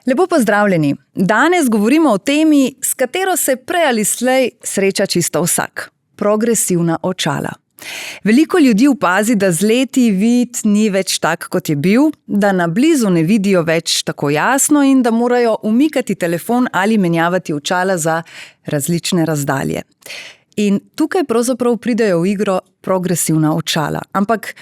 Lepo pozdravljeni. Danes govorimo o temi, s katero se prej ali slej sreča čisto vsak. Progresivna očala. Veliko ljudi opazi, da z leti vid ni več tak, kot je bil, da na blizu ne vidijo več tako jasno in da morajo umikati telefon ali menjavati očala za različne razdalje. In tukaj pravzaprav pridejo v igro progresivna očala. Ampak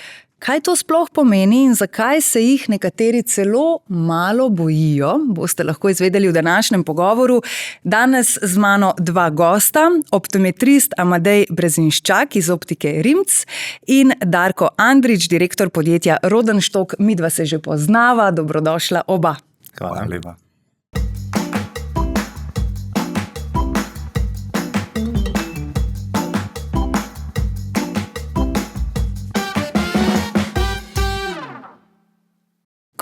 kaj to sploh pomeni in zakaj se jih nekateri celo malo bojijo, boste lahko izvedeli v današnjem pogovoru. Danes z mano dva gosta, optometrist Amadej Brezinščak iz optike Rimc in Darko Andrič, direktor podjetja Rodenstock. Midva se že poznava, dobrodošla oba. Hvala lepa.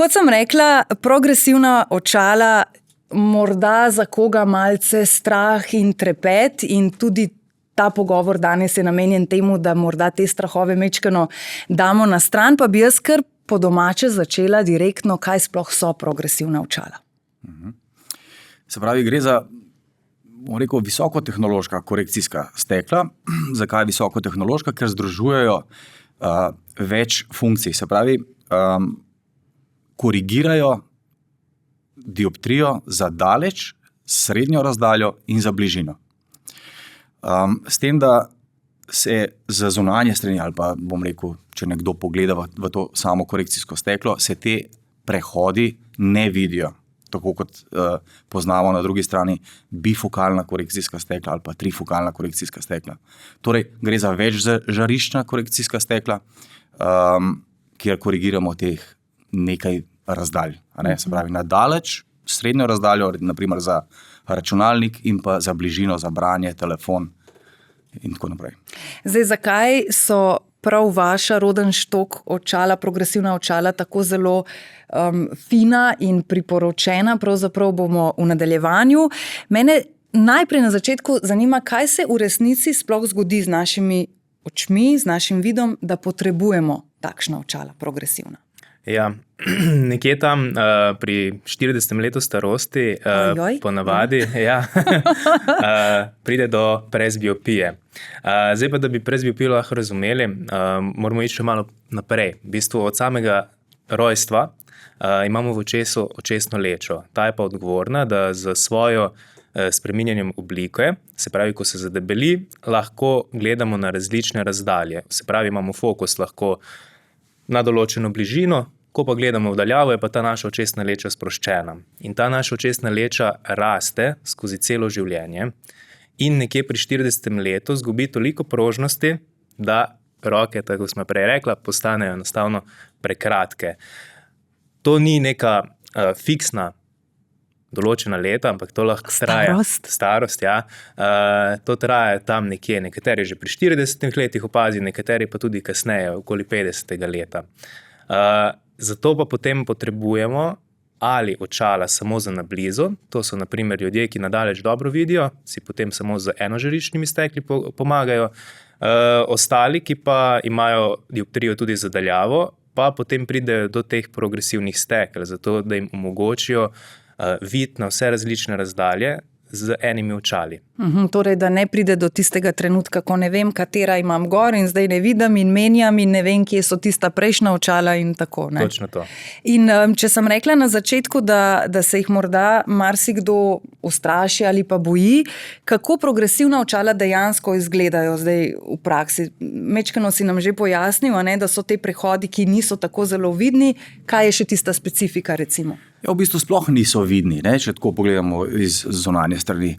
Kot sem rekla, progresivna očala morda za koga malce strah in trepet in tudi ta pogovor danes je namenjen temu, da morda te strahove majčkeno damo na stran, pa bi jaz kar po domače začela direktno, kaj sploh so progresivna očala. Se pravi, gre za, bom rekel, visokotehnološka korekcijska stekla. Zakaj visokotehnološka? Ker združujejo več funkcij. Se pravi, korigirajo dioptrijo za daleč, srednjo razdaljo in za bližino. S tem, da se za zunanje strani, ali pa bom rekel, če nekdo pogleda v to samo korekcijsko steklo, se te prehodi ne vidijo. Tako kot poznamo na drugi strani bifokalna korekcijska stekla ali pa trifokalna korekcijska stekla. Torej, gre za večžariščna korekcijska stekla, kjer korigiramo teh nekaj razdalj. Se pravi, na daleč, srednjo razdaljo, naprimer za računalnik in pa za bližino, za branje, telefon in tako naprej. Zdaj, zakaj so prav vaša Rodenstock očala, progresivna očala, tako zelo fina in priporočena, pravzaprav bomo v nadaljevanju. Mene najprej na začetku zanima, kaj se v resnici sploh zgodi z našimi očmi, z našim vidom, da potrebujemo takšna očala, progresivna. Ja, nekje tam pri 40 letu starosti ponavadi pride do presbiopije. Zdaj pa, da bi presbiopijo lahko razumeli, moramo iti še malo naprej. V bistvu od samega rojstva imamo v očesu očesno lečo. Ta je pa odgovorna, da za svojo spreminjanjem oblike, se pravi, ko se zadebeli, lahko gledamo na različne razdalje. Se pravi, imamo fokus lahko na določeno bližino, ko pa gledamo v daljavo, je pa ta naša očesna leča sproščena. In ta naša očesna leča raste skozi celo življenje in nekje pri 40. letu zgubi toliko prožnosti, da roke, tako smo prej rekla, postanejo enostavno prekratke. To ni neka fiksna določena leta, ampak to lahko traja. Starost, ja. To traja tam nekje, nekateri že pri 40 letih opazijo, nekateri pa tudi kasneje, okoli 50. leta. Zato pa potem potrebujemo ali očala samo za nablizu, to so na primer ljudje, ki nadaleč dobro vidijo, si potem samo z enožariščnimi stekli pomagajo, ostali, ki pa imajo dioptrijo tudi za daljavo, pa potem pridejo do teh progresivnih stekel, zato da jim omogočijo vid na vse različne razdalje z enimi očali. Torej, da ne pride do tistega trenutka, ko ne vem, katera imam gor in zdaj ne vidim in menjam in ne vem, kje so tista prejšnja očala in tako. Ne? Točno to. In če sem rekla na začetku, da se jih morda marsikdo ustraši ali pa boji, kako progresivna očala dejansko izgledajo zdaj v praksi? Mečkeno si nam že pojasnil, da so te prehodi, ki niso tako zelo vidni. Kaj je še tista specifika, recimo? Ja, v bistvu sploh niso vidni, če tako pogledamo iz zunanje strani.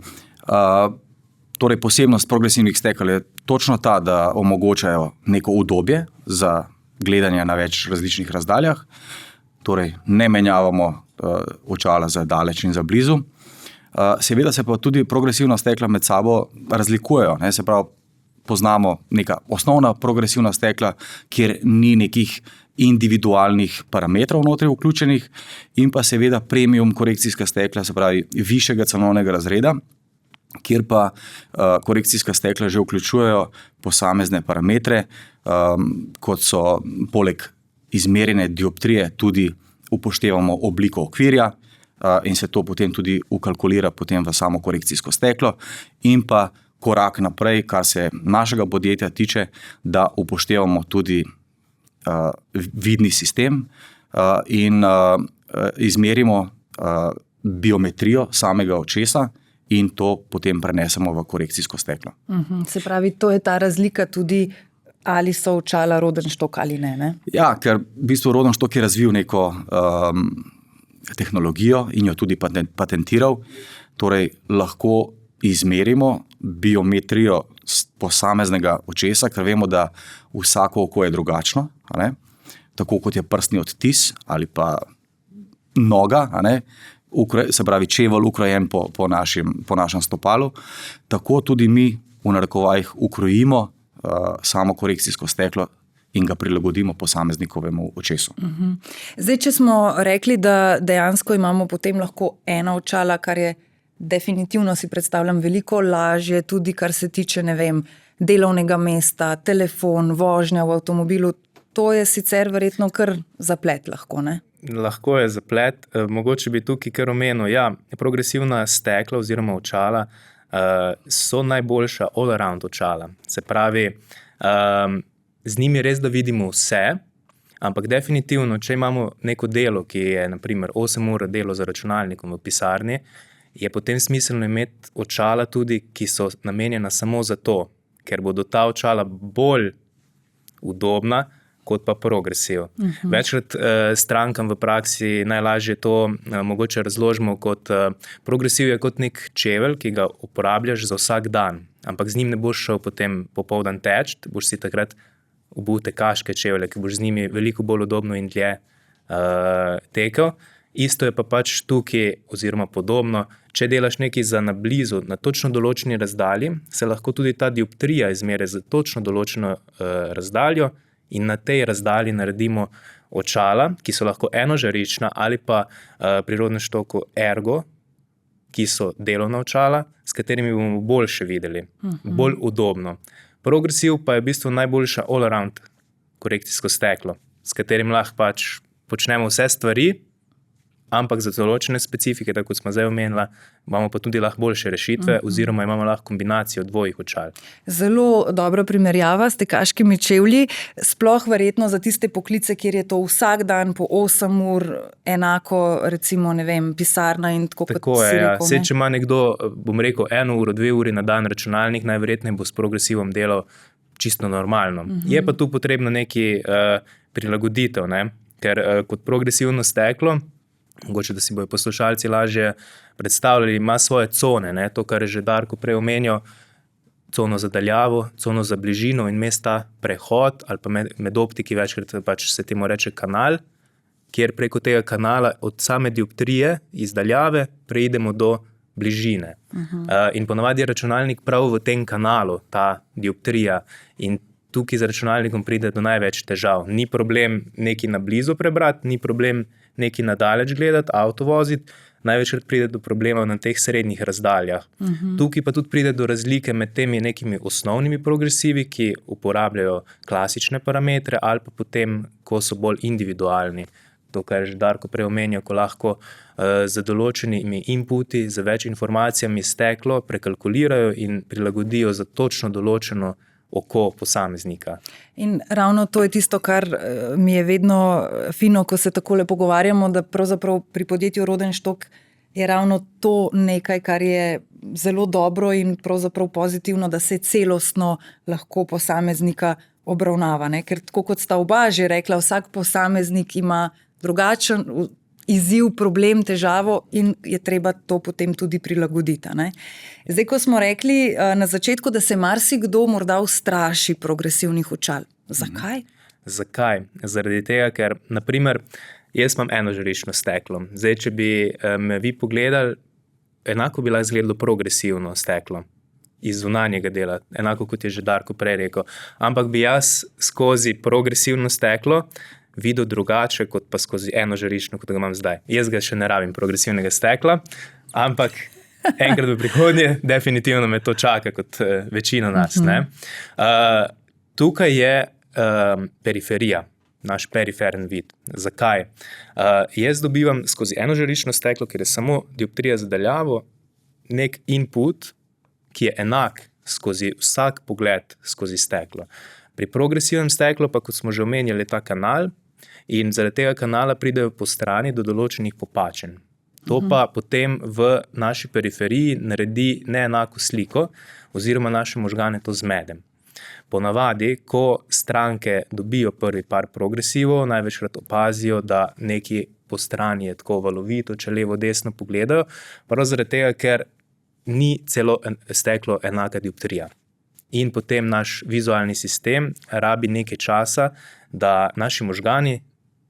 Torej, posebnost progresivnih stekel je točno ta, da omogočajo neko udobje za gledanje na več različnih razdaljah. Torej, ne menjavamo očala za daleč in za blizu. Seveda se pa tudi progresivna stekla med sabo razlikujejo. Se pravi, poznamo neka osnovna progresivna stekla, kjer ni nekih individualnih parametrov notri vključenih in pa seveda premium korekcijska stekla, se pravi višjega cenovnega razreda, kjer pa korekcijska stekla že vključujejo posamezne parametre, kot so poleg izmerjene dioptrije tudi upoštevamo obliko okvirja, in se to potem tudi ukalkulira potem v samo korekcijsko steklo in pa korak naprej, kar se našega podjetja tiče, da upoštevamo tudi vidni sistem in izmerimo biometrijo samega očesa in to potem prenesemo v korekcijsko steklo. Se pravi, to je ta razlika tudi, ali so očala Rodenstock ali ne? Ja, ker v bistvu Rodenstock je razvil neko tehnologijo in jo tudi patentiral, torej lahko izmerimo biometrijo posameznega očesa, ker vemo, da vsako oko je drugačno, tako kot je prstni odtis ali pa noga, se pravi čevelj ukrojen po našem stopalu, tako tudi mi v narekovajih ukrojimo samo korekcijsko steklo in ga prilagodimo posameznikovemu očesu. Zdaj, če smo rekli, da dejansko imamo potem lahko ena očala, kar je definitivno, si predstavljam, veliko lažje, tudi kar se tiče, ne vem, delovnega mesta, telefon, vožnja v avtomobilu, to je sicer verjetno kar zaplet lahko, ne? Lahko je zaplet. Mogoče bi tukaj kar omenil, progresivna stekla oziroma očala so najboljša all-around očala. Se pravi, z njimi res, da vidimo vse, ampak definitivno, če imamo neko delo, ki je naprimer 8 ur delo za računalnikom v pisarni, je potem smiselno imeti očala tudi, ki so namenjena samo za to, ker bodo ta očala bolj udobna, kot pa progresiv. Večkrat strankam v praksi najlažje to mogoče razložimo kot progresiv je kot nek čevelj, ki ga uporabljaš za vsak dan, ampak z njim ne boš šel potem popoldan teč, boš si takrat obul tekaške čevlje, ki boš z njimi veliko bolj udobno in dlje tekel. Isto je pa pač tukaj oziroma podobno, če delaš nekaj za nablizu, na točno določeni razdalji, se lahko tudi ta dioptrija izmeri za točno določeno razdaljo in na tej razdalji naredimo očala, ki so lahko enožarična ali pa pri Rodenstocku ergo, ki so delovna očala, s katerimi bomo boljše videli, bolj udobno. Progresiv pa je v bistvu najboljša all-around korekcijsko steklo, s katerim lahko pač počnemo vse stvari, ampak za določene specifike, tako kot smo zdaj omenila, imamo pa tudi lahko boljše rešitve oziroma imamo lahko kombinacijo dvojih očal. Zelo dobra primerjava s tekaškimi čevlji, sploh verjetno za tiste poklice, kjer je to vsak dan po 8 ur enako, recimo, ne vem, pisarna in tako kot si rekel. Saj, če ima nekdo, bom rekel, 1 uro, 2 uri na dan računalnik, najverjetneje bo s progresivom delal čisto normalno. Je pa tu potrebno neki prilagoditev, ker kot progresivno steklo, mogoče, da si bojo poslušalci lažje predstavljali, ima svoje cone, to, kar je že Darko prej omenjal, cono za daljavo, cono za bližino in mesta prehod ali pa med optiki večkrat pač se temu reče kanal, kjer preko tega kanala od same dioptrije iz daljave preidemo do bližine. In ponavadi je računalnik prav v tem kanalu, ta dioptrija, in tukaj z računalnikom pride do največ težav. Ni problem nekaj na blizu prebrati, ni problem nekaj nadaleč gledati, avto voziti, največkrat pride do problema na teh srednjih razdaljah. Tukaj pa tudi pride do razlike med temi nekimi osnovnimi progresivi, ki uporabljajo klasične parametre, ali pa potem, ko so bolj individualni. To, kar je že Darko prej omenjal, ko lahko z določenimi inputi, z več informacijami steklo prekalkulirajo in prilagodijo za točno določeno oko posameznika. In ravno to je tisto, kar mi je vedno fino, ko se takole pogovarjamo, da pravzaprav pri podjetju Rodenstock je ravno to nekaj, kar je zelo dobro in pravzaprav pozitivno, da se celostno lahko posameznika obravnava. Ker tako kot sta oba že rekla, vsak posameznik ima drugačen izziv, problem, težavo in je treba to potem tudi prilagoditi. Zdaj, ko smo rekli na začetku, da se marsikdo morda ustraši progresivnih očal. Zakaj? Zakaj? Zaradi tega, ker naprimer jaz imam enožarično steklo. Zdaj, če bi me vi pogledali, enako bi lahko izgledalo progresivno steklo iz zunanjega dela, enako kot je že Darko prej rekel. Ampak bi jaz skozi progresivno steklo videl drugače, kot pa skozi enožarično, kot ga imam zdaj. Jaz ga še ne rabim progresivnega stekla, ampak enkrat v prihodnje definitivno me to čaka kot večino nas. Tukaj je periferija. naš periferen vid. Zakaj? Jaz dobivam skozi enožarično steklo, ker je samo dioptrija za daljavo, nek input, ki je enak skozi vsak pogled skozi steklo. Pri progresivnem steklu pa, kot smo že omenjali, ta kanal in zaradi tega kanala pridejo po strani do določenih popačenj. To pa potem v naši periferiji naredi neenako sliko oziroma naše možgane to zmede. Ponavadi, ko stranke dobijo prvi par progresivov, največkrat opazijo, da neki po strani je tako valovito, če levo desno pogledajo, prav zaradi tega, ker ni celo steklo enaka dioptrija. In potem naš vizualni sistem rabi nekaj časa, da naši možgani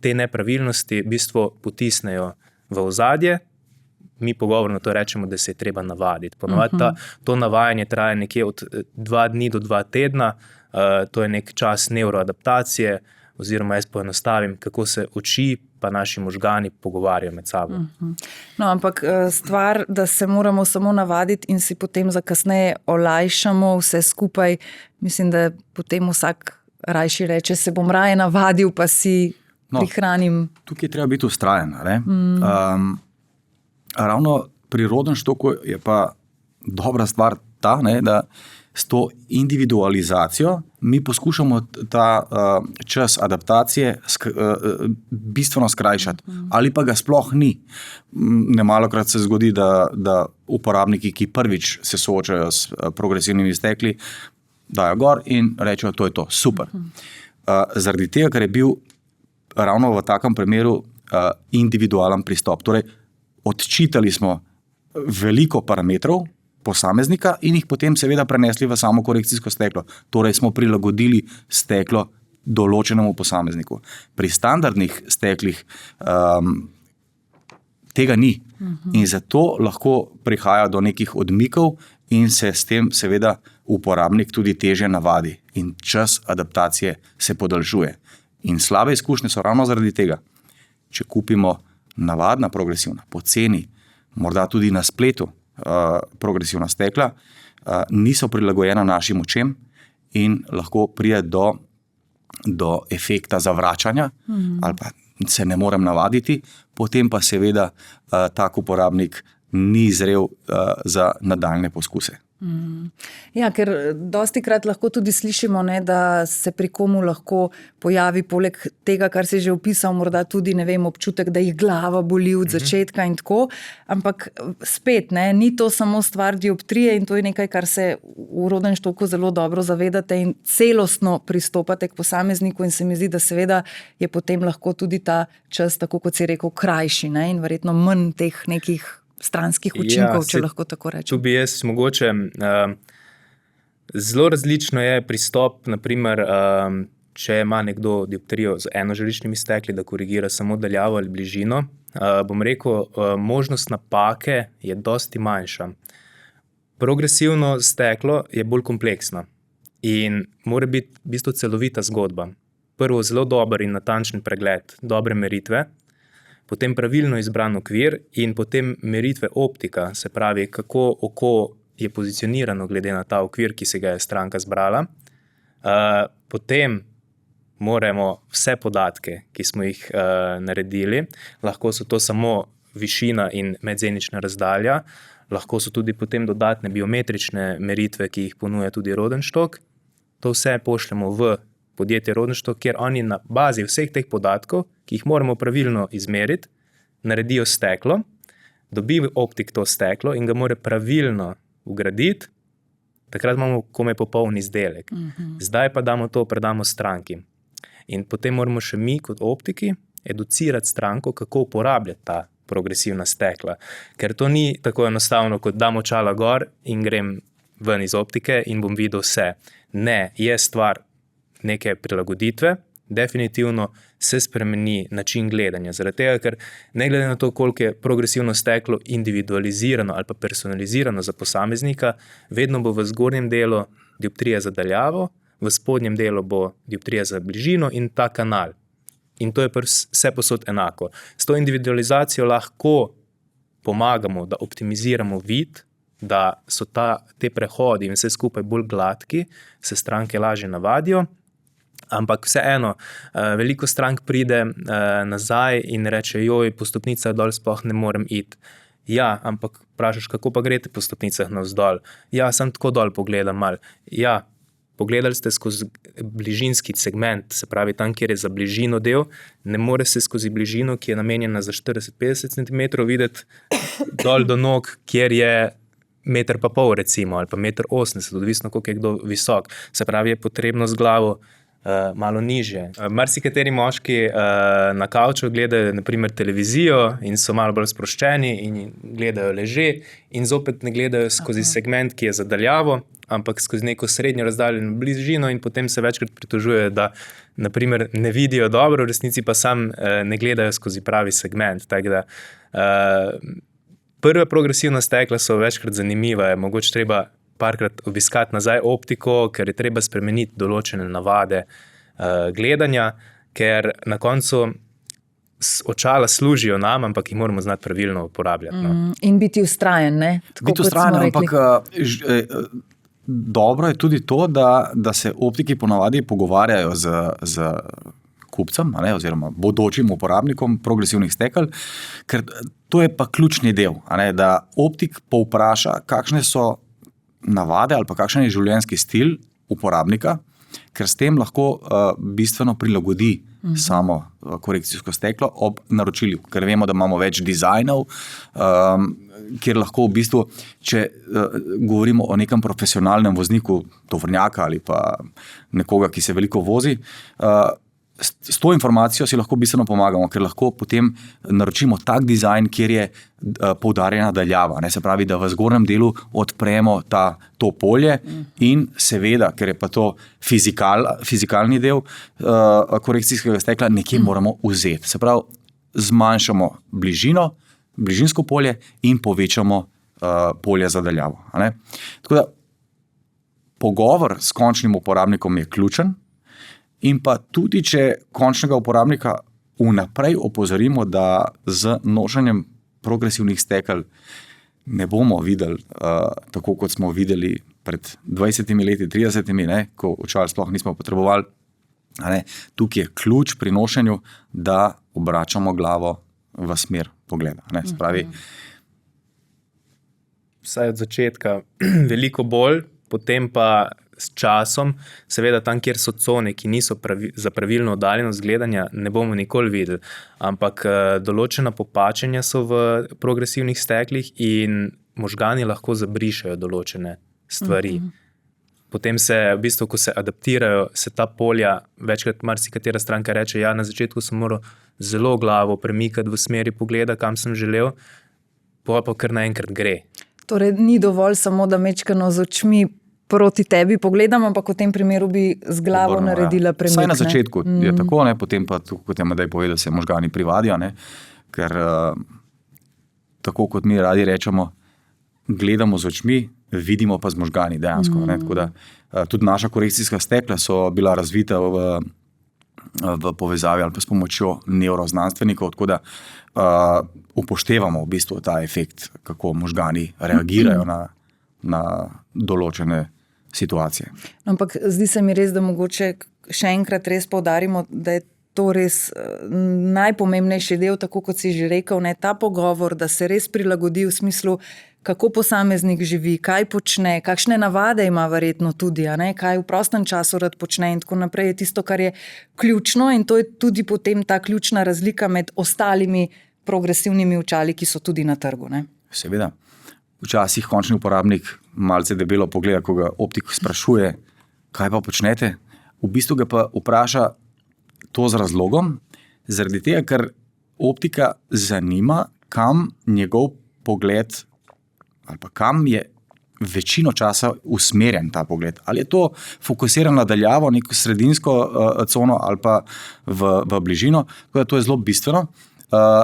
te nepravilnosti v bistvu potisnejo v ozadje. Mi pogovorno to rečemo, da se je treba navaditi. Ponovadi to navajanje traja nekje od 2 dni do 2 tedna, to je nek čas nevroadaptacije, oziroma jaz poenostavim, kako se oči pa naši možgani pogovarjajo med sabo. No, ampak stvar, da se moramo samo navaditi in si potem za kasneje olajšamo vse skupaj, mislim, da potem vsak rajši reče, se bom raje navadil, pa si prihranim. Tukaj je treba biti vztrajen. Ravno pri Rodenstoku je pa dobra stvar ta, da s to individualizacijo mi poskušamo ta čas adaptacije bistveno skrajšati. Ali pa ga sploh ni. Nemalokrat se zgodi, da uporabniki, ki prvič se soočajo s progresivnimi stekli, dajo gor in rečejo, to je to, super. Zaradi tega, ker je bil ravno v takem primeru individualen pristop. Torej, odčitali smo veliko parametrov posameznika in jih potem seveda prenesli v samo korekcijsko steklo. Torej smo prilagodili steklo določenemu posamezniku. Pri standardnih steklih tega ni. In zato lahko prihaja do nekih odmikov in se s tem seveda uporabnik tudi težje navadi. In čas adaptacije se podaljšuje. In slabe izkušnje so ravno zaradi tega. Če kupimo navadna progresivna, poceni, morda tudi na spletu progresivna stekla, niso prilagojena našim očem in lahko pride do efekta zavračanja ali pa se ne morem navaditi, potem pa seveda tak uporabnik ni zrel za nadaljne poskuse. Ja, ker dostikrat lahko tudi slišimo, da se pri komu lahko pojavi poleg tega, kar si že opisal, morda tudi, občutek, da jih glava boli od začetka in tako, ampak spet, ni to samo stvar dioptrije in to je nekaj, kar se v Rodenstoku zelo dobro zavedate in celostno pristopate k posamezniku in se mi zdi, da seveda je potem lahko tudi ta čas, tako kot si rekel, krajši in verjetno manj teh nekih stranskih učinkov, če lahko tako rečem. Tu bi jaz mogoče, zelo različno je pristop, naprimer, če ima nekdo dioptrijo z enožaričnimi stekli, da korigira samo daljavo ali bližino, bom rekel, možnost napake je dosti manjša. Progresivno steklo je bolj kompleksno in mora biti v bistvu celovita zgodba. Prvo, zelo dober in natančen pregled, dobre meritve, potem pravilno izbran okvir in potem meritve optika, se pravi, kako oko je pozicionirano glede na ta okvir, ki se ga je stranka zbrala. Potem moramo vse podatke, ki smo jih naredili, lahko so to samo višina in medzenična razdalja, lahko so tudi potem dodatne biometrične meritve, ki jih ponuja tudi Rodenstok. To vse pošljemo v podjetje Rodenstok, kjer oni na bazi vseh teh podatkov, ki jih moramo pravilno izmeriti, naredijo steklo, dobi optik to steklo in ga mora pravilno ugraditi, takrat imamo komaj popoln izdelek. Zdaj pa predamo stranki. In potem moramo še mi kot optiki educirati stranko, kako uporabljati ta progresivna stekla. Ker to ni tako enostavno, kot dam očala gor in grem ven iz optike in bom videl vse. Ne, je stvar neke prilagoditve, definitivno se spremeni način gledanja. Zaradi tega, ker ne glede na to, koliko je progresivno steklo individualizirano ali pa personalizirano za posameznika, vedno bo v zgornjem delu dioptrija za daljavo, v spodnjem delu bo dioptrija za bližino in ta kanal. In to je vse posod enako. S to individualizacijo lahko pomagamo, da optimiziramo vid, da so te prehodi in vse skupaj bolj gladki, se stranke lažje navadijo Ampak vseeno, veliko strank pride nazaj in reče, joj, po stopnicah dol sploh ne morem iti. Ja, ampak vprašaš, kako pa greste po stopnicah navzdol? Ja, sem tako dol pogledam mal. Ja, pogledali ste skozi bližinski segment, se pravi tam, kjer je za bližino del, ne more se skozi bližino, ki je namenjena za 40-50 cm, videti dol do nog, kjer je 1,5 metra recimo, ali pa 1,80 m, odvisno, koliko je kdo visok. Se pravi, je potrebno z glavo malo nižje. Marsikateri moški na kavču gledajo naprimer televizijo in so malo bolj sproščeni in gledajo leže in zopet ne gledajo skozi segment, ki je za daljavo, ampak skozi neko srednjo razdaljeno bližino in potem se večkrat pritožujejo, da naprimer ne vidijo dobro, v resnici pa sam ne gledajo skozi pravi segment. Tako da prve progresivna stekla so večkrat zanimive, mogoče treba parkrat obiskati nazaj optiko, ker je treba spremeniti določene navade gledanja, ker na koncu očala služijo nam, ampak jih moramo znati pravilno uporabljati. No. In biti vztrajen, ne? Tako biti vztrajen, ampak dobro je tudi to, da se optiki ponavadi pogovarjajo z kupcem, oziroma bodočim uporabnikom progresivnih stekel, ker to je pa ključni del, da optik povpraša, kakšne so navade ali pa kakšen je življenjski stil uporabnika, ker s tem lahko bistveno prilagodi samo korekcijsko steklo ob naročilju, ker vemo, da imamo več dizajnov, kjer lahko v bistvu, če govorimo o nekem profesionalnem vozniku, tovornjaka ali pa nekoga, ki se veliko vozi, s to informacijo si lahko bistveno pomagamo, ker lahko potem naročimo tak dizajn, kjer je poudarjena daljava. Se pravi, da v zgornjem delu odpremo to polje in seveda, ker je pa to fizikalni del korekcijskega stekla, nekje moramo vzeti. Se pravi, zmanjšamo bližinsko polje in povečamo polje za daljavo. Tako da pogovor s končnim uporabnikom je ključen. In pa tudi, če končnega uporabnika vnaprej opozorimo, da z nošenjem progresivnih stekel ne bomo videli tako, kot smo videli pred 20 leti, 30, ko očal sploh nismo potrebovali. Tukaj je ključ pri nošenju, da obračamo glavo v smer pogleda. Se pravi, vsaj od začetka veliko bolj, potem pa s časom, seveda tam, kjer so cone, ki niso za pravilno oddaljenost gledanja, ne bomo nikoli videli. Ampak določena popačenja so v progresivnih steklih in možgani lahko zabrišajo določene stvari. Potem se, v bistvu, ko se adaptirajo, se ta polja, večkrat marsikatera stranka reče, ja, na začetku sem moral zelo glavo premikati v smeri pogleda, kam sem želel, pa kar naenkrat gre. Torej, ni dovolj samo, da mečkano z očmi proti tebi pogledam, ampak v tem primeru bi z glavo naredila premik. Vsaj na začetku je tako, potem pa, kot je Matej povedal, se možgani privadijo, ker tako kot mi radi rečemo, gledamo z očmi, vidimo pa z možgani dejansko. Tako da tudi naša korekcijska stekla so bila razvita v povezavi ali pa s pomočjo nevroznanstvenikov, tako da upoštevamo v bistvu ta efekt, kako možgani reagirajo na določene situacije. Ampak zdi se mi res, da mogoče še enkrat res poudarimo, da je to res najpomembnejši del, tako kot si že rekel, ta pogovor, da se res prilagodi v smislu, kako posameznik živi, kaj počne, kakšne navade ima verjetno tudi, kaj v prostem času rad počne in tako naprej, je tisto, kar je ključno in to je tudi potem ta ključna razlika med ostalimi progresivnimi očali, ki so tudi na trgu. Seveda. Včasih končni uporabnik malce debelo pogleda, ko ga optik sprašuje, kaj pa počnete. V bistvu ga pa vpraša to z razlogom, zaradi tega, ker optika zanima, kam njegov pogled ali pa kam je večino časa usmerjen ta pogled. Ali je to fokusiran na daljavo, neko sredinsko cono ali pa v bližino. Tako da to je zelo bistveno.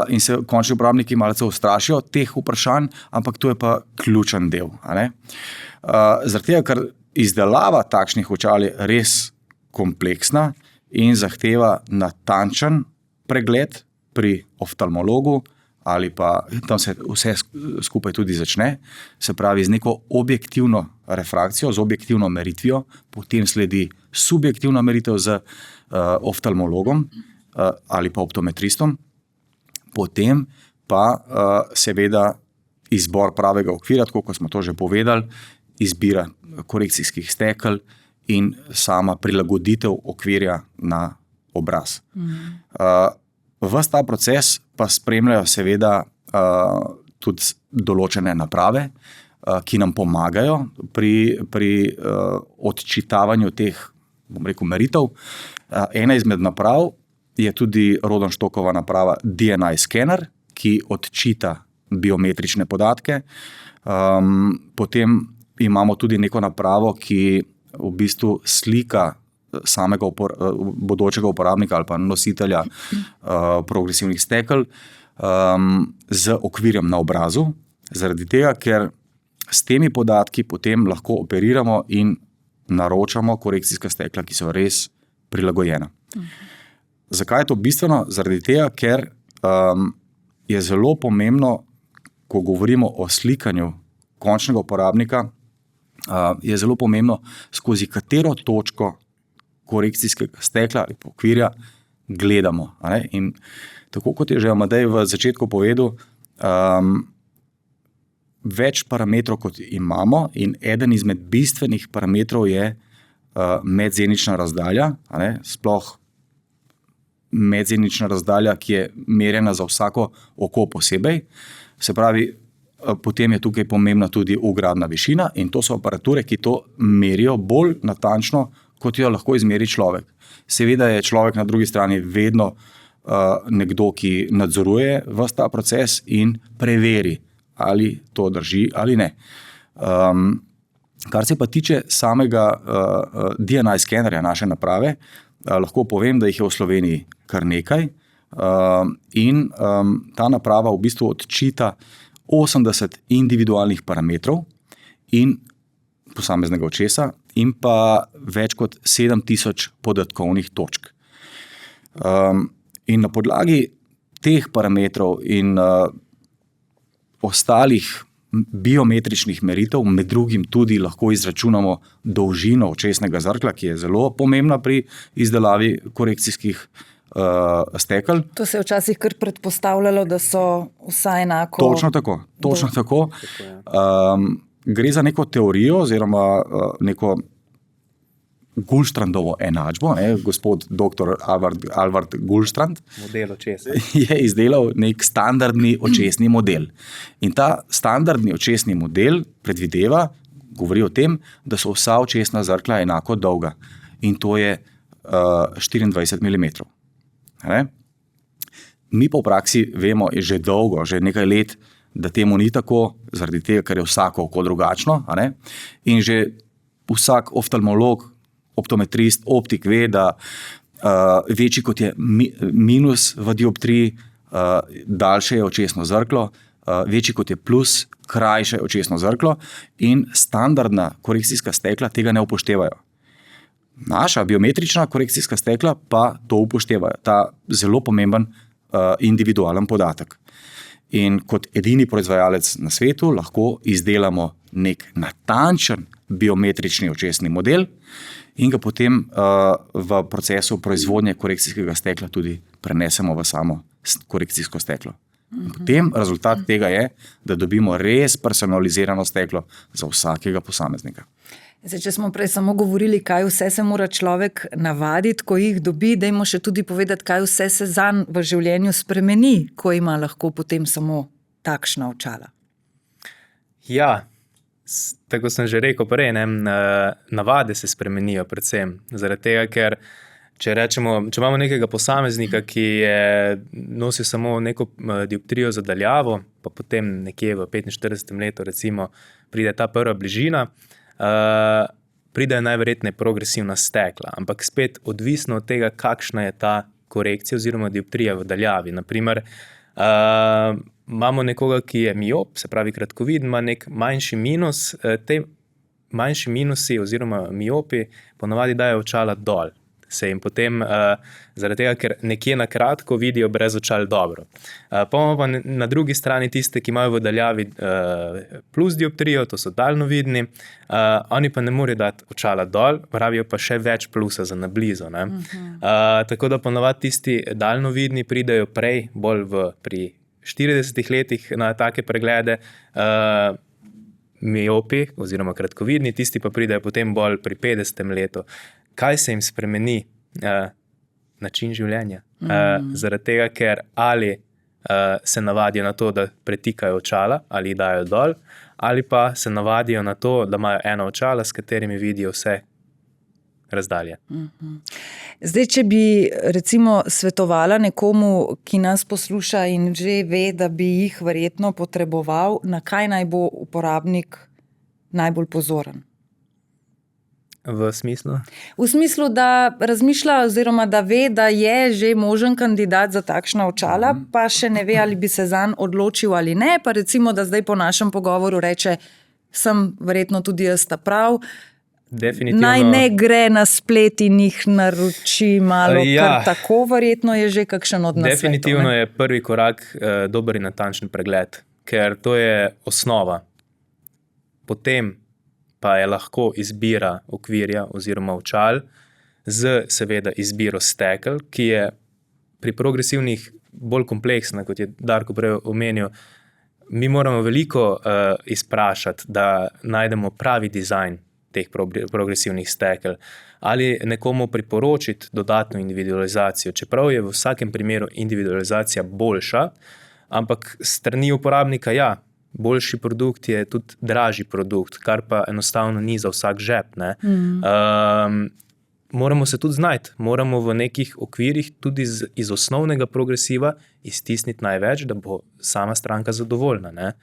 In se končni uporabniki malce ustrašijo teh vprašanj, ampak to je pa ključen del. Zaradi tega, ker izdelava takšnih očal je res kompleksna in zahteva natančen pregled pri oftalmologu ali pa tam se vse skupaj tudi začne, se pravi z neko objektivno refrakcijo, z objektivno meritvijo, potem sledi subjektivna meritev z oftalmologom ali pa optometristom, potem pa seveda izbor pravega okvira, tako kot smo to že povedali, izbira korekcijskih stekel in sama prilagoditev okvirja na obraz. Ves ta proces pa spremljajo seveda tudi določene naprave, ki nam pomagajo pri odčitavanju teh, bom rekel, meritev. Ena izmed naprav je tudi Rodenstockova naprava DNI skener, ki odčita biometrične podatke. Potem imamo tudi neko napravo, ki v bistvu slika samega bodočega uporabnika ali pa nositelja progresivnih stekel z okvirjem na obrazu, zaradi tega, ker s temi podatki potem lahko operiramo in naročamo korekcijska stekla, ki so res prilagojena. Zakaj je to bistveno? Zaradi tega, ker je zelo pomembno, ko govorimo o slikanju končnega uporabnika, je zelo pomembno, skozi katero točko korekcijskega stekla ali okvirja gledamo. In tako kot je že Amadej v začetku povedal, več parametrov, kot imamo, in eden izmed bistvenih parametrov je medzenična razdalja, sploh medzenična razdalja, ki je merjena za vsako oko posebej. Se pravi, potem je tukaj pomembna tudi vgradna višina in to so aparature, ki to merijo bolj natančno, kot jo lahko izmeri človek. Seveda je človek na drugi strani vedno nekdo, ki nadzoruje ves ta proces in preveri, ali to drži ali ne. Kar se pa tiče samega DNI skenerja naše naprave, lahko povem, da jih je v Sloveniji kar nekaj in ta naprava v bistvu odčita 80 individualnih parametrov in posameznega očesa in pa več kot 7000 podatkovnih točk. In na podlagi teh parametrov in ostalih biometričnih meritev, med drugim tudi lahko izračunamo dolžino očesnega zrkla, ki je zelo pomembna pri izdelavi korekcijskih stekel. To se je včasih kar predpostavljalo, da so vsa enako. Točno tako. Gre za neko teorijo oziroma neko Gullstrandovo enačbo. Gospod dr. Alvard Gullstrand je izdelal nek standardni očesni model. In ta standardni očesni model predvideva, govori o tem, da so vsa očesna zrkla enako dolga. In to je 24 mm. Mi pa v praksi vemo že dolgo, že nekaj let, da temu ni tako, zaradi tega, ker je vsako oko drugačno. In že vsak oftalmolog, optometrist, optik ve, da večji kot je minus v dioptriji, daljše je očesno zrklo, večji kot je plus, krajše je očesno zrklo in standardna korekcijska stekla tega ne upoštevajo. Naša biometrična korekcijska stekla pa to upoštevajo, ta zelo pomemben individualen podatek. In kot edini proizvajalec na svetu lahko izdelamo nek natančen biometrični očesni model in ga potem v procesu proizvodnje korekcijskega stekla tudi prenesemo v samo korekcijsko steklo. In potem rezultat tega je, da dobimo res personalizirano steklo za vsakega posameznika. Zdaj, če smo prej samo govorili, kaj vse se mora človek navaditi, ko jih dobi, dajmo še tudi povedati, kaj vse se zanj v življenju spremeni, ko ima lahko potem samo takšna očala. Ja, tako sem že rekel prej, navade se spremenijo predvsem. Zaradi tega, ker če imamo nekega posameznika, ki nosi samo neko dioptrijo za daljavo, pa potem nekje v 45. letu recimo pride ta prva bližina, pridejo najverjetneje progresivna stekla, ampak spet odvisno od tega, kakšna je ta korekcija oziroma dioptrija v daljavi. Naprimer, imamo nekoga, ki je miop, se pravi kratkoviden, ima nek manjši minus, te manjši minusi oziroma miopi ponavadi dajo očala dol. se jim potem, zaradi tega, ker nekje na kratko vidijo brez očal dobro. Pa imamo pa na drugi strani tiste, ki imajo v daljavi plus dioptrijo, to so daljnovidni, oni pa ne morejo dati očala dol, pravijo pa še več plusa za nablizu. Tako da ponovadi tisti daljnovidni pridejo prej, bolj pri 40 letih na take preglede, miopi oziroma kratkovidni, tisti pa pridejo potem bolj pri 50. letu. Kaj se jim spremeni? Način življenja. Zaradi tega, ker ali se navadijo na to, da pretikajo očala ali jih dajo dol, ali pa se navadijo na to, da imajo eno očala, s katerimi vidijo vse razdalje. Zdaj, če bi recimo svetovala nekomu, ki nas posluša in že ve, da bi jih verjetno potreboval, na kaj naj bo uporabnik najbolj pozoren? V smislu? V smislu, da razmišlja oziroma da ve, da je že možen kandidat za takšna očala, pa še ne ve, ali bi se zanj odločil ali ne, pa recimo, da zdaj po našem pogovoru reče, sem verjetno tudi jaz ta prav, naj ne gre na splet in jih naroči malo, kar tako, verjetno je že kakšen od nasvetov. Definitivno je prvi korak dober in natančen pregled, ker to je osnova. Potem pa je lahko izbira okvirja oziroma očal z seveda izbiro stekel, ki je pri progresivnih bolj kompleksna, kot je Darko prej omenil. Mi moramo veliko izprašati, da najdemo pravi dizajn teh progresivnih stekel, ali nekomu priporočiti dodatno individualizacijo, čeprav je v vsakem primeru individualizacija boljša, ampak strani uporabnika boljši produkt je tudi dražji produkt, kar pa enostavno ni za vsak žep. Moramo se tudi znajti, moramo v nekih okvirih tudi iz osnovnega progresiva iztisniti največ, da bo sama stranka zadovoljna.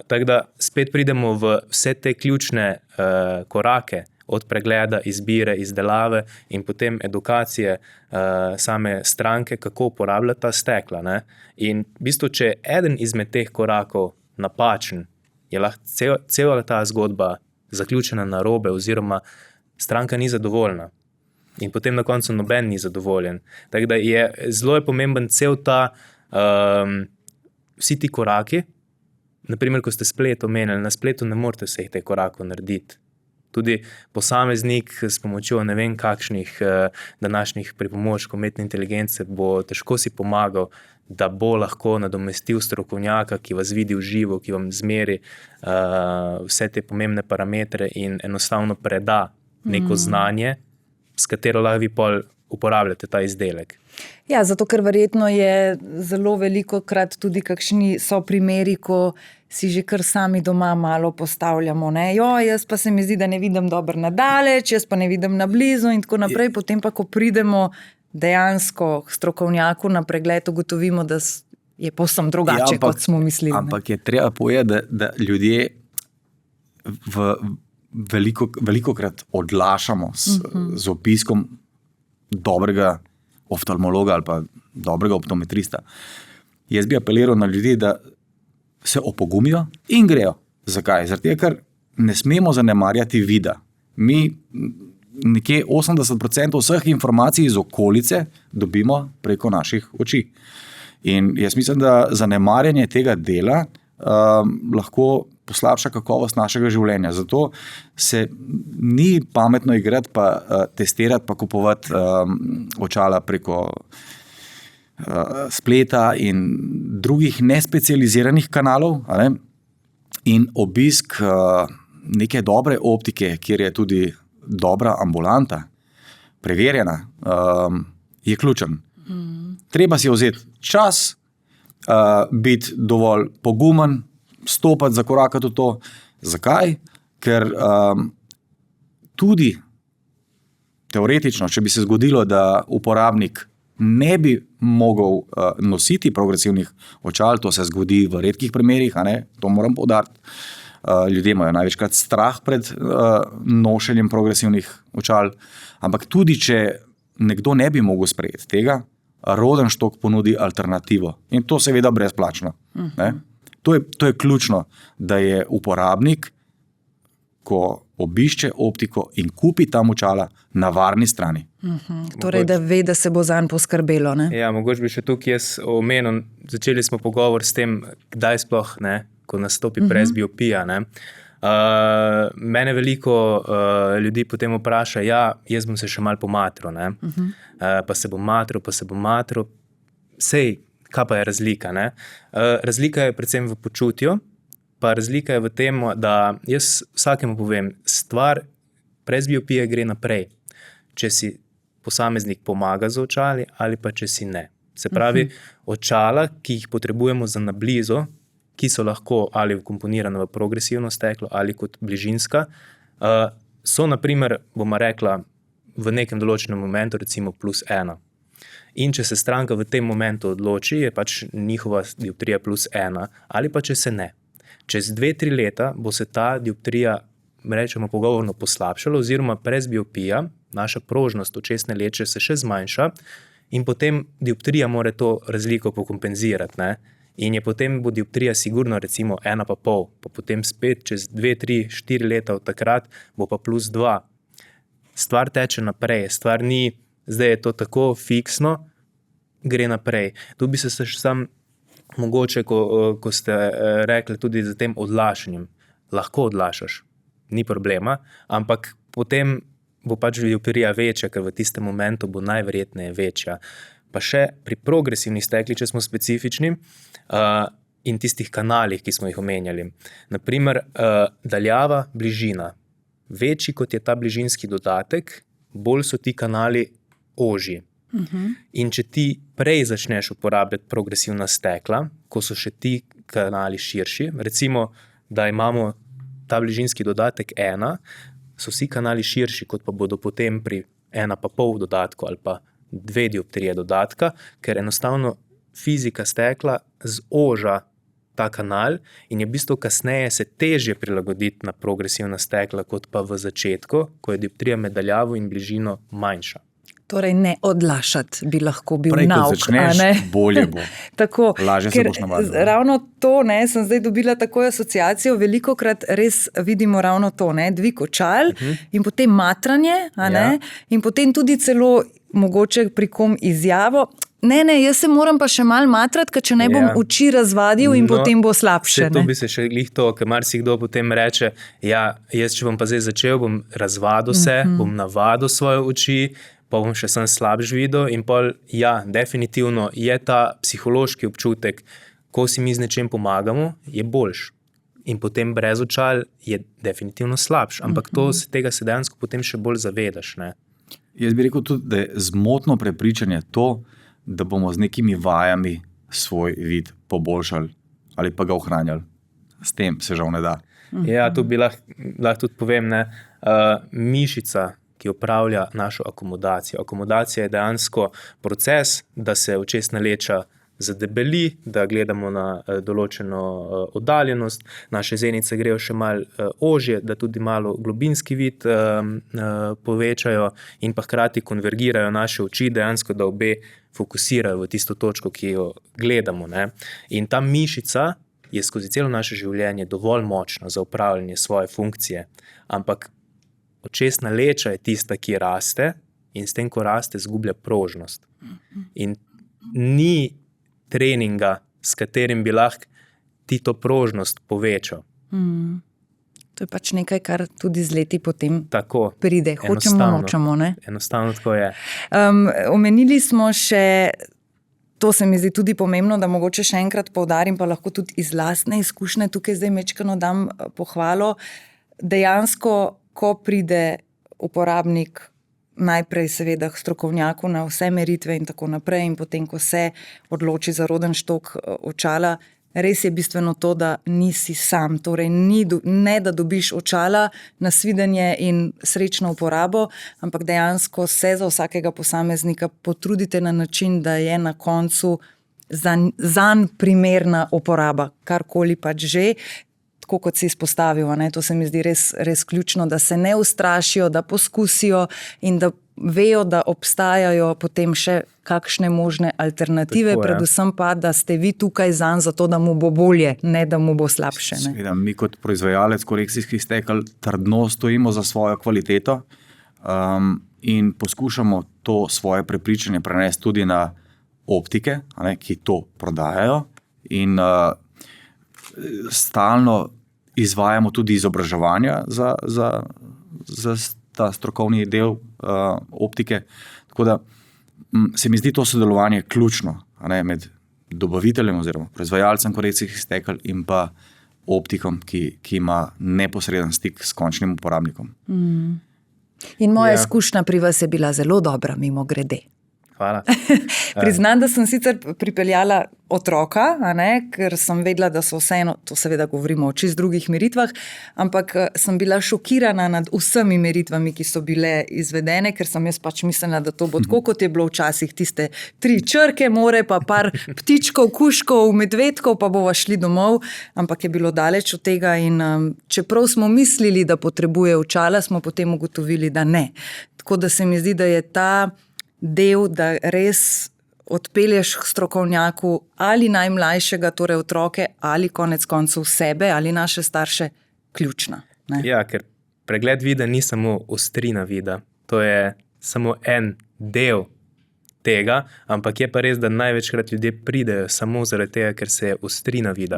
Tako da spet pridemo v vse te ključne korake, od pregleda, izbire, izdelave in potem edukacije same stranke, kako uporabljati ta stekla. In v bistvu, če je eden izmed teh korakov napačen, je lahko cela ta zgodba zaključena narobe oziroma stranka ni zadovoljna. In potem na koncu noben ni zadovoljen. Tako da zelo je pomemben cel ta, vsi ti koraki. Naprimer, ko ste splet omenili, na spletu ne morete vseh teh korakov narediti. Tudi posameznik s pomočjo ne vem kakšnih današnjih pripomočkov umetne inteligence bo težko si pomagal, da bo lahko nadomestil strokovnjaka, ki vas vidi v živo, ki vam zmeri vse te pomembne parametre in enostavno preda neko znanje, s katero lahko vi pol uporabljate ta izdelek. Ja, zato ker verjetno je zelo velikokrat tudi kakšni so primeri, ko si že kar sami doma malo postavljamo. Jaz pa se mi zdi, da ne vidim dobro na daleč, jaz pa ne vidim na blizu in tako naprej. Potem pa, ko pridemo dejansko k strokovnjaku na pregled, ugotovimo, da je povsem drugače, kot smo mislili. Ampak je treba povedati, da ljudje velikokrat odlašamo z opiskom dobrega oftalmologa ali pa dobrega optometrista. Jaz bi apeliral na ljudi, da se opogumijo in grejo. Zakaj? Zato, ker ne smemo zanemarjati vida. Mi nekje 80% vseh informacij iz okolice dobimo preko naših oči. In jaz mislim, da zanemarjanje tega dela lahko poslabša kakovost našega življenja. Zato se ni pametno igrati pa testirati pa kupovati očala preko spleta in drugih nespecializiranih kanalov, in obisk neke dobre optike, kjer je tudi dobra ambulanta, preverjena, je ključen. Treba si vzeti čas, biti dovolj pogumen, stopati, zakorakati v to. Zakaj? Ker tudi teoretično, če bi se zgodilo, da uporabnik ne bi mogel nositi progresivnih očal, to se zgodi v redkih primerih, to moram poudariti. Ljudje imajo največkrat strah pred nošenjem progresivnih očal, ampak tudi, če nekdo ne bi mogel sprejeti tega, Rodenstock ponudi alternativo in to seveda brezplačno. To je ključno, da je uporabnik, ko obišče optiko in kupi tam očala, na varni strani. Torej, da ve, da se bo zanj poskrbelo. Ne? Ja, mogoče bi še tukaj jaz omenil, začeli smo pogovor s tem, kdaj sploh, ko nastopi presbiopija. Mene veliko ljudi potem vpraša, jaz bom se še malo pomatral, pa se bom matral, sej, kaj pa je razlika? Razlika je predvsem v počutju, pa razlika je v tem, da jaz vsakemu povem, stvar presbiopije gre naprej, če si posameznik pomaga z očali ali pa če si ne. Se pravi, očala, ki jih potrebujemo za nablizo, ki so lahko ali vkomponirane v progresivno steklo ali kot bližinska, so naprimer, bomo rekla, v nekem določenem momentu recimo +1. In če se stranka v tem momentu odloči, je pač njihova dioptrija +1 ali pa če se ne. Čez 2-3 leta bo se ta dioptrija, rečemo pogovorno, poslabšala oziroma presbiopija, naša prožnost očesne leče se še zmanjša in potem dioptrija mora to razliko pokompenzirati. In je potem bo dioptrija sigurno recimo 1,5, pa potem spet čez 2, 3, 4 leta od takrat bo pa +2. Stvar teče naprej, stvar ni, zdaj je to tako fiksno, gre naprej. Tu bi se sam mogoče, ko ste rekli tudi za tem odlašanjem, lahko odlašaš, ni problema, ampak potem bo pač dioptrija večja, ker v tistem momentu bo najverjetneje večja. Pa še pri progresivnih steklih, če smo specifični, in tistih kanalih, ki smo jih omenjali. Naprimer, daljava, bližina. Večji kot je ta bližinski dodatek, bolj so ti kanali ožji. In če ti prej začneš uporabljati progresivna stekla, ko so še ti kanali širši, recimo, da imamo ta bližinski dodatek 1, so vsi kanali širši, kot pa bodo potem pri 1,5 dodatku ali pa 2 dioptrije dodatka, ker enostavno fizika stekla zoža ta kanal in je v bistvu kasneje se težje prilagoditi na progresivna stekla, kot pa v začetku, ko je dioptrija med daljavo in bližino manjša. Torej, ne odlašati bi lahko bil prej, nauk. Prej, kot začneš, bolje bo. Tako, lažje se boš navadil. Ravno to, sem zdaj dobila tako asociacijo, velikokrat res vidimo ravno to, dvig očal in potem matranje, in potem tudi celo mogoče pri kom izjavo, jaz se moram pa še malo matrati, ker če ne bom oči razvadil in potem bo slabše. To bi se še glih to, ker marsikdo potem reče, jaz če bom pa zdaj začel, bom razvadil se, bom navadil svoje oči, pa bom še sem slabš videl in pol, definitivno je ta psihološki občutek, ko si mi z nečem pomagamo, je boljš. In potem brez očal je definitivno slabš, ampak tega se dejansko potem še bolj zavedaš. Jaz bi rekel tudi, da je zmotno prepričanje to, da bomo z nekimi vajami svoj vid poboljšali ali pa ga ohranjali. S tem se žal ne da. Ja, tu bi lahko tudi povem, mišica, ki opravlja našo akomodacijo. Akomodacija je dejansko proces, da se očesna leča zadebeli, da gledamo na določeno oddaljenost, naše zenice grejo še malo ožje, da tudi malo globinski vid povečajo in pa hkrati konvergirajo naše oči, dejansko, da obe fokusirajo v tisto točko, ki jo gledamo. In ta mišica je skozi celo naše življenje dovolj močna za upravljanje svoje funkcije, ampak očesna leča je tista, ki raste in s tem, ko raste, zgublja prožnost. In ni treninga, s katerim bi lahko ti to prožnost povečal. To je pač nekaj, kar tudi z leti potem tako, pride. Hočemo, nočemo. Enostavno tako je. Omenili smo še, to se mi zdi tudi pomembno, da mogoče še enkrat poudarim, pa lahko tudi iz lastne izkušnje, tukaj zdaj mečkano dam pohvalo, dejansko ko pride uporabnik najprej seveda k strokovnjaku na vse meritve in tako naprej in potem, ko se odloči za rodenštok očala, res je bistveno to, da nisi sam. Torej, ne da dobiš očala na svidenje in srečno uporabo, ampak dejansko se za vsakega posameznika potrudite na način, da je na koncu zanj primerna uporaba, karkoli pač že. Tako kot si izpostavil, to se mi zdi res ključno, da se ne ustrašijo, da poskusijo in da vejo, da obstajajo potem še kakšne možne alternative, tako, predvsem pa, da ste vi tukaj zanj zato, da mu bo bolje, ne da mu bo slabše. Seveda, mi kot proizvajalec korekcijskih stekel trdno stojimo za svojo kvaliteto. in poskušamo to svoje prepričanje prenesti tudi na optike, ki to prodajajo, in stalno izvajamo tudi izobraževanja za ta strokovni del optike. Tako da se mi zdi to sodelovanje ključno, med dobaviteljem oziroma proizvajalcem korekcijskih stekel in pa optikom, ki ima neposreden stik s končnim uporabnikom. In moja izkušnja pri vas je bila zelo dobra, mimogrede. Hvala. Priznam, da sem sicer pripeljala otroka, ker sem vedela, da so vseeno, to seveda govorimo o čist drugih meritvah, ampak sem bila šokirana nad vsemi meritvami, ki so bile izvedene, ker sem jaz pač mislila, da to bo tako, kot je bilo včasih tiste 3 črke more, pa par ptičkov, kužkov, medvedkov, pa bova šli domov, ampak je bilo daleč od tega in čeprav smo mislili, da potrebuje očala, smo potem ugotovili, da ne. Tako da se mi zdi, da je ta del, da res odpelješ k strokovnjaku ali najmlajšega, torej otroke, ali konec koncev sebe, ali naše starše, ključna. Ne? Ja, ker pregled vida ni samo ostrina vida, to je samo en del tega, ampak je pa res, da največkrat ljudje pridejo samo zaradi tega, ker se je ostrina vida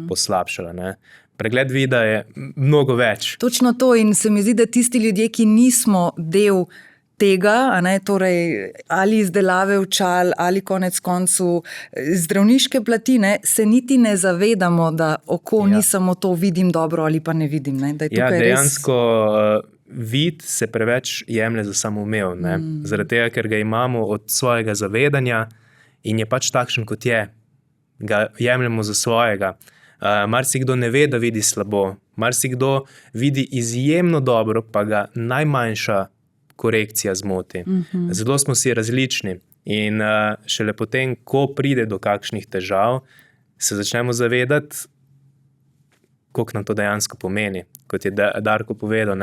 poslabšala. Ne? Pregled vida je mnogo več. Točno to, in se mi zdi, da tisti ljudje, ki nismo del tega, torej ali izdelave očal, ali konec koncu zdravniške plati, se niti ne zavedamo, da oko ni samo to, vidim dobro ali pa ne vidim. Da je tukaj dejansko vid se preveč jemlje za samoumev. Zaradi tega, ker ga imamo od svojega zavedanja in je pač takšen, kot je. Ga jemljemo za svojega. Marsikdo ne ve, da vidi slabo. Marsikdo vidi izjemno dobro, pa ga najmanjša korekcija zmoti. Zelo smo si različni in šele potem, ko pride do kakšnih težav, se začnemo zavedati, koliko nam to dejansko pomeni. Kot je Darko povedal,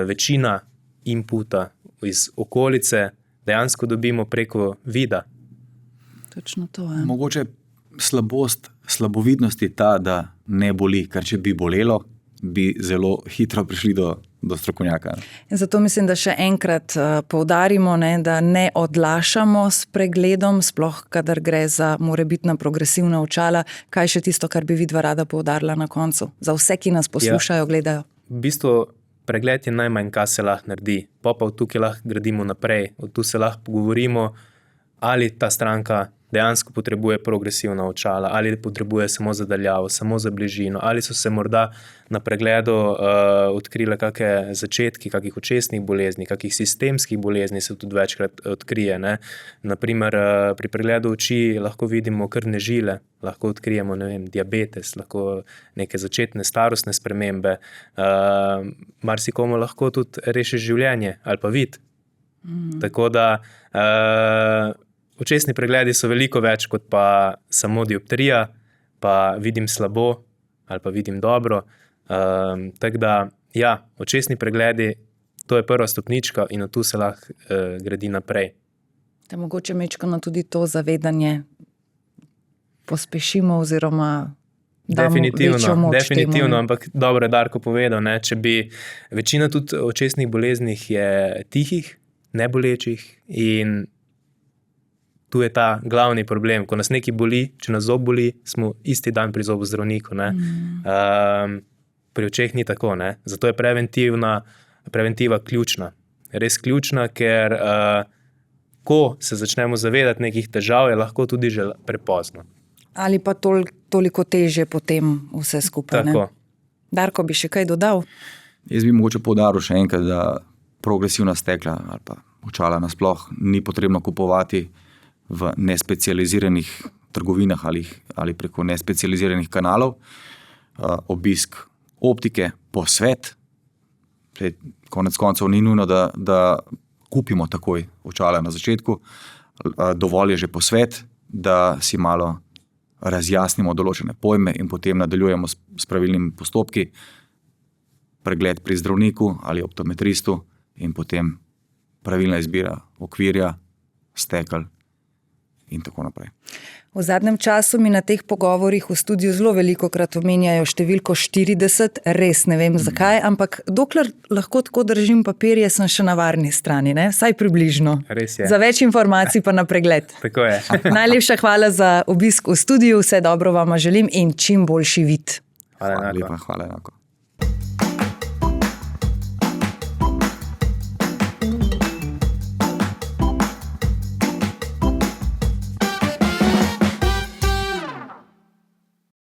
večina inputa iz okolice dejansko dobimo preko vida. Točno to je. Mogoče slabovidnost je ta, da ne boli, ker če bi bolelo, bi zelo hitro prišli do strokovnjaka. In zato mislim, da še enkrat poudarimo, da ne odlašamo s pregledom, sploh kadar gre za morebitna progresivna očala. Kaj še tisto, kar bi vidva rada poudarila na koncu? Za vse, ki nas poslušajo, gledajo. V bistvu pregled je najmanj, kaj se lahko naredi. Pa od tukaj lahko gradimo naprej. Od tu se lahko pogovorimo, ali ta stranka dejansko potrebuje progresivna očala, ali potrebuje samo za daljavo, samo za bližino, ali so se morda na pregledu odkrile kakšne začetki, kakih očesnih bolezni, kakih sistemskih bolezni se tudi večkrat odkrije. Naprimer, pri pregledu oči lahko vidimo krvne žile, lahko odkrijemo diabetes, lahko neke začetne starostne spremembe, marsikomu lahko tudi reši življenje ali pa vid. Tako da očesni pregledi so veliko več kot pa samo dioptrija, pa vidim slabo ali pa vidim dobro. Tako da, očesni pregledi, to je prva stopnička in od tu se lahko gradi naprej. Da mogoče mečkano tudi to zavedanje pospešimo oziroma damo večjo moč definitivno, temu. Ampak dobro je Darko povedal, če bi večina tudi očesnih boleznih je tihih, nebolečih in tu je ta glavni problem. Ko nas nekaj boli, če nas zob boli, smo isti dan pri zobozdravniku. Pri očeh ni tako. Zato je preventiva ključna. Res ključna, ker ko se začnemo zavedati nekih težav, je lahko tudi že prepozno. Ali pa toliko težje potem vse skupaj. Tako. Darko, bi še kaj dodal? Jaz bi mogoče poudaril še enkrat, da progresivna stekla ali pa očala nasploh ni potrebno kupovati v nespecializiranih trgovinah ali preko nespecializiranih kanalov. Obisk optike, posvet, konec koncev ni nujno, da kupimo takoj očala na začetku. Dovolj je že posvet, da si malo razjasnimo določene pojme in potem nadaljujemo s pravilnimi postopki, pregled pri zdravniku ali optometristu in potem pravilna izbira okvirja, stekel in tako naprej. V zadnjem času mi na teh pogovorih v studiu zelo veliko krat omenjajo številko 40, res ne vem zakaj, ampak dokler lahko tako držim papirje, sem še na varni strani, ne? Vsaj približno. Res je. Za več informacij pa na pregled. Tako je. Najlepša hvala za obisk v studiu, vse dobro vama želim in čim boljši vid. Hvala Hvala enako. lepa, hvala enako.